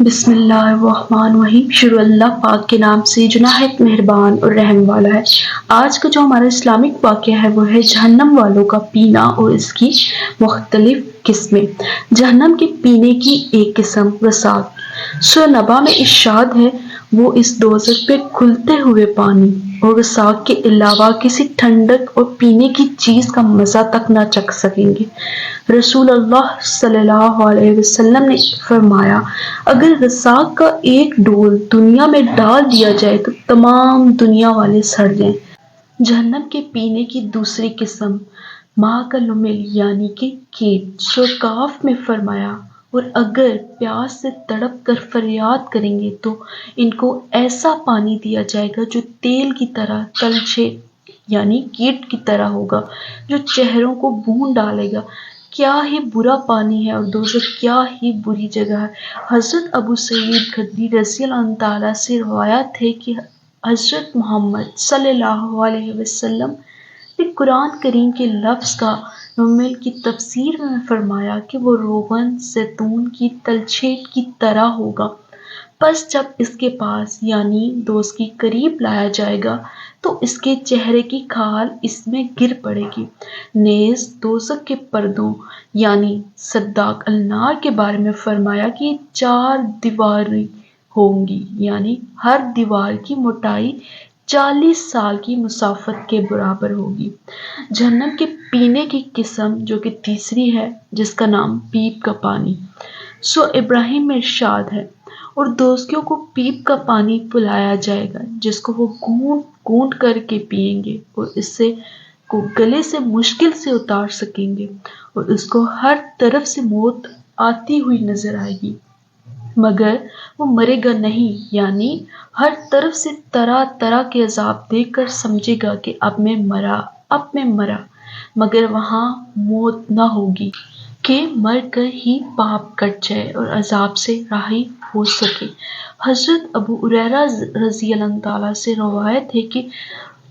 بسم اللہ الرحمن الرحیم۔ شروع اللہ پاک کے نام سے جو نہایت مہربان اور رحم والا ہے۔ آج کا جو ہمارا اسلامک واقعہ ہے وہ ہے جہنم والوں کا پینا اور اس کی مختلف قسمیں۔ جہنم کے پینے کی ایک قسم وساق۔ سورہ نبا میں ارشاد ہے وہ اس دوزخ پہ کھلتے ہوئے پانی اور وساق کے علاوہ کسی ٹھنڈک اور پینے کی چیز کا مزہ تک نہ چکھ سکیں گے۔ رسول اللہ صلی اللہ علیہ وسلم نے فرمایا اگر وساق کا ایک ڈول دنیا میں ڈال دیا جائے تو تمام دنیا والے سڑ جائیں۔ جہنم کے پینے کی دوسری قسم ماہ کا لمل یعنی کہ کیٹ۔ سورہ کہف میں فرمایا اور اگر پیاس سے تڑپ کر فریاد کریں گے تو ان کو ایسا پانی دیا جائے گا جو تیل کی طرح تلچھے یعنی کیٹ کی طرح ہوگا جو چہروں کو بھون ڈالے گا۔ کیا ہی برا پانی ہے اور دوزخ کیا ہی بری جگہ ہے۔ حضرت ابو سعید خدری رضی اللہ تعالیٰ سے روایت ہے کہ حضرت محمد صلی اللہ علیہ وسلم نے قرآن کریم کے لفظ کا لمل کی تفسیر میں فرمایا کہ وہ روغن زیتون کی تلچھٹ کی طرح ہوگا، پس جب اس کے پاس یعنی دوست کی قریب لایا جائے گا تو اس کے چہرے کی کھال اس میں گر پڑے گی۔ نیز دوزخ کے پردوں یعنی صداق النار کے بارے میں فرمایا کہ 4 دیواریں ہوں گی یعنی ہر دیوار کی موٹائی 40 سال کی مسافت کے برابر ہوگی۔ جہنم کے پینے کی قسم جو کہ تیسری ہے جس کا نام پیپ کا پانی۔ سورہ ابراہیم میں ارشاد ہے اور دوزخیوں کو پیپ کا پانی پلایا جائے گا جس کو وہ گھونٹ گھونٹ کر کے پئیں گے اور اس کو گلے سے مشکل سے اتار سکیں گے اور اس کو ہر طرف سے موت آتی ہوئی نظر آئے گی مگر وہ مرے گا نہیں، یعنی ہر طرف سے طرح طرح کے عذاب دیکھ کر سمجھے گا کہ اب میں مرا مگر وہاں موت نہ ہوگی کہ مر کر ہی پاپ کٹ جائے اور عذاب سے راضی ہو سکے۔ حضرت ابو ہریرہ رضی اللہ تعالیٰ سے روایت ہے کہ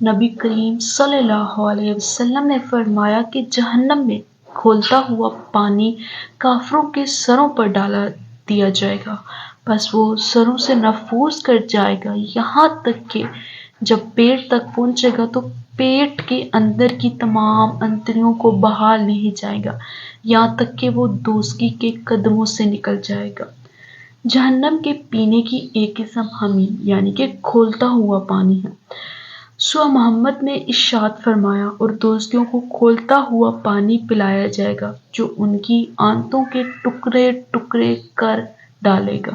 نبی کریم صلی اللہ علیہ وسلم نے فرمایا کہ جہنم میں کھولتا ہوا پانی کافروں کے سروں پر ڈالا دیا جائے گا، بس وہ سروں سے نفوذ کر جائے گا یہاں تک کہ جب پیٹ تک پہنچے گا تو پیٹ کے اندر کی تمام انتڑیوں کو بہا نہیں جائے گا یہاں تک کہ وہ دوزخی کے قدموں سے نکل جائے گا۔ جہنم کے پینے کی ایک قسم حمیم یعنی کہ کھولتا ہوا پانی ہے۔ سورہ محمد میں ارشاد فرمایا اور دوزخیوں کو کھولتا ہوا پانی پلایا جائے گا جو ان کی آنتوں کے ٹکڑے ٹکڑے کر ڈالے گا۔